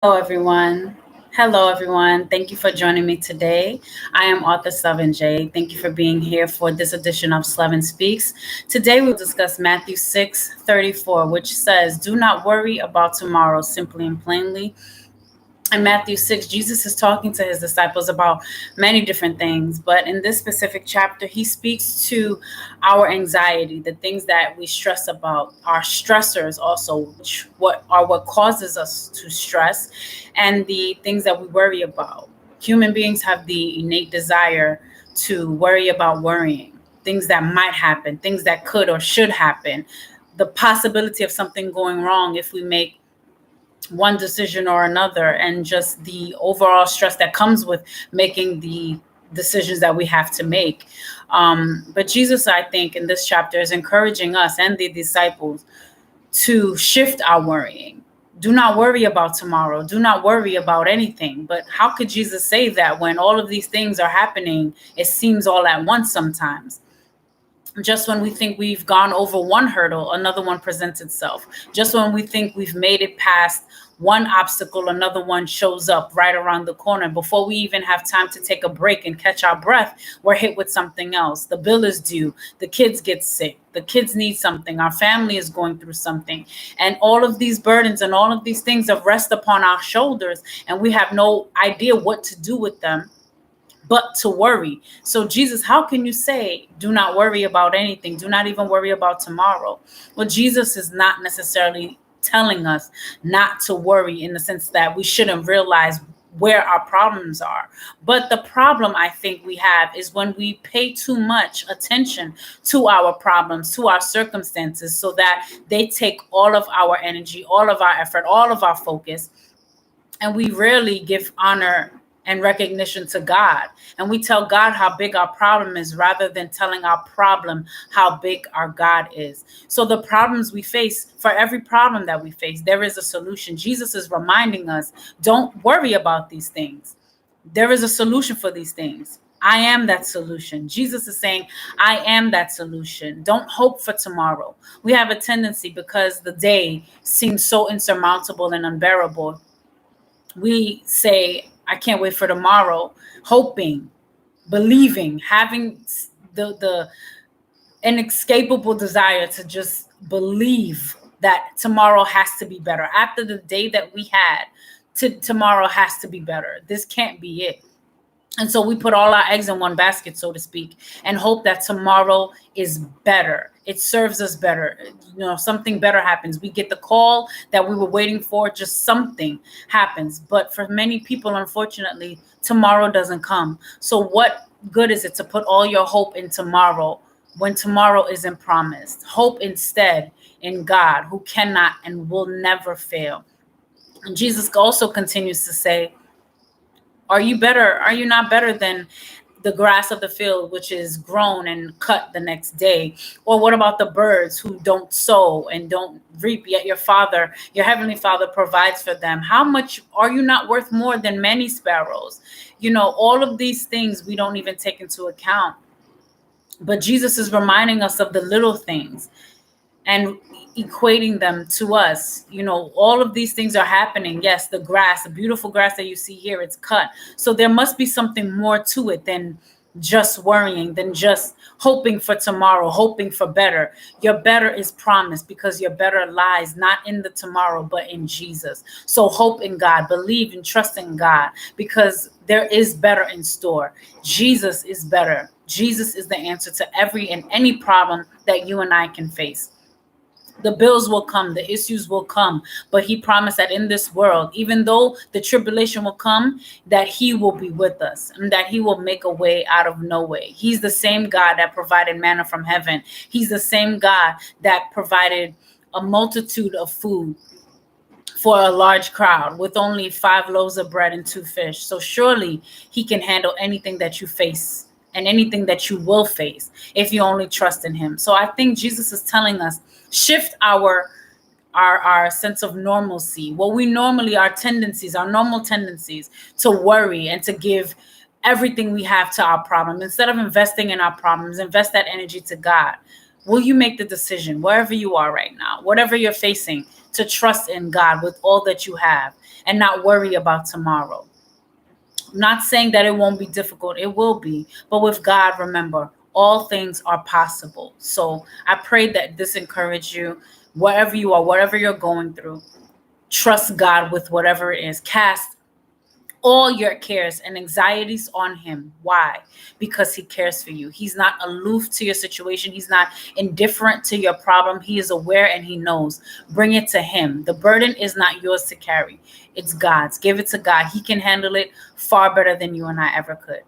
Hello, everyone. Hello, everyone. Thank you for joining me today. I am author Slevin J. Thank you for being here for this edition of Slevin Speaks. Today, we'll discuss Matthew 6:34, which says, "Do not worry about tomorrow, simply and plainly." In Matthew 6, Jesus is talking to his disciples about many different things, but in this specific chapter, he speaks to our anxiety, the things that we stress about, our stressors also, which what causes us to stress, and the things that we worry about. Human beings have the innate desire to worry about worrying, things that might happen, things that could or should happen, the possibility of something going wrong if we make one decision or another, and just the overall stress that comes with making the decisions that we have to make. But Jesus, I think, in this chapter is encouraging us and the disciples to shift our worrying. Do not worry about tomorrow. Do not worry about anything. But how could Jesus say that when all of these things are happening? It seems all at once sometimes. Just when we think we've gone over one hurdle, another one presents itself. Just when we think we've made it past one obstacle, another one shows up right around the corner. Before we even have time to take a break and catch our breath, we're hit with something else. The bill is due. The kids get sick. The kids need something. Our family is going through something. And all of these burdens and all of these things have rest upon our shoulders, and we have no idea what to do with them but to worry. So, Jesus, how can you say, do not worry about anything? Do not even worry about tomorrow. Well, Jesus is not necessarily telling us not to worry in the sense that we shouldn't realize where our problems are. But the problem I think we have is when we pay too much attention to our problems, to our circumstances, so that they take all of our energy, all of our effort, all of our focus, and we rarely give honor and recognition to God. And we tell God how big our problem is rather than telling our problem how big our God is. So the problems we face, for every problem that we face, there is a solution. Jesus is reminding us, don't worry about these things. There is a solution for these things. I am that solution. Jesus is saying, I am that solution. Don't hope for tomorrow. We have a tendency, because the day seems so insurmountable and unbearable, we say, I can't wait for tomorrow, hoping, believing, having the inescapable desire to just believe that tomorrow has to be better. After the day that we had, tomorrow has to be better. This can't be it. And so we put all our eggs in one basket, so to speak, and hope that tomorrow is better. It serves us better. Something better happens. We get the call that we were waiting for, just something happens. But for many people, unfortunately, tomorrow doesn't come. So what good is it to put all your hope in tomorrow when tomorrow isn't promised? Hope instead in God, who cannot and will never fail. And Jesus also continues to say, are you better? Are you not better than the grass of the field, which is grown and cut the next day? Or what about the birds who don't sow and don't reap, yet your heavenly Father provides for them? How much are you not worth more than many sparrows? All of these things we don't even take into account. But Jesus is reminding us of the little things and equating them to us. All of these things are happening. Yes, the grass, the beautiful grass that you see here, it's cut. So there must be something more to it than just worrying, than just hoping for tomorrow, hoping for better. Your better is promised, because your better lies not in the tomorrow, but in Jesus. So hope in God, believe and trust in God, because there is better in store. Jesus is better. Jesus is the answer to every and any problem that you and I can face. The bills will come, the issues will come, but he promised that in this world, even though the tribulation will come, that he will be with us and that he will make a way out of no way. He's the same God that provided manna from heaven. He's the same God that provided a multitude of food for a large crowd with only 5 loaves of bread and 2 fish. So surely he can handle anything that you face and anything that you will face if you only trust in him. So I think Jesus is telling us, shift our sense of normalcy, what we normally, our normal tendencies to worry and to give everything we have to our problem. Instead of investing in our problems, invest that energy to God. Will you make the decision, wherever you are right now, whatever you're facing, to trust in God with all that you have and not worry about tomorrow. I'm not saying that it won't be difficult. It will be. But with God, remember, all things are possible. So I pray that this encourage you, wherever you are, whatever you're going through. Trust God with whatever it is. Cast all your cares and anxieties on him. Why? Because he cares for you. He's not aloof to your situation. He's not indifferent to your problem. He is aware and he knows. Bring it to him. The burden is not yours to carry. It's God's. Give it to God. He can handle it far better than you and I ever could.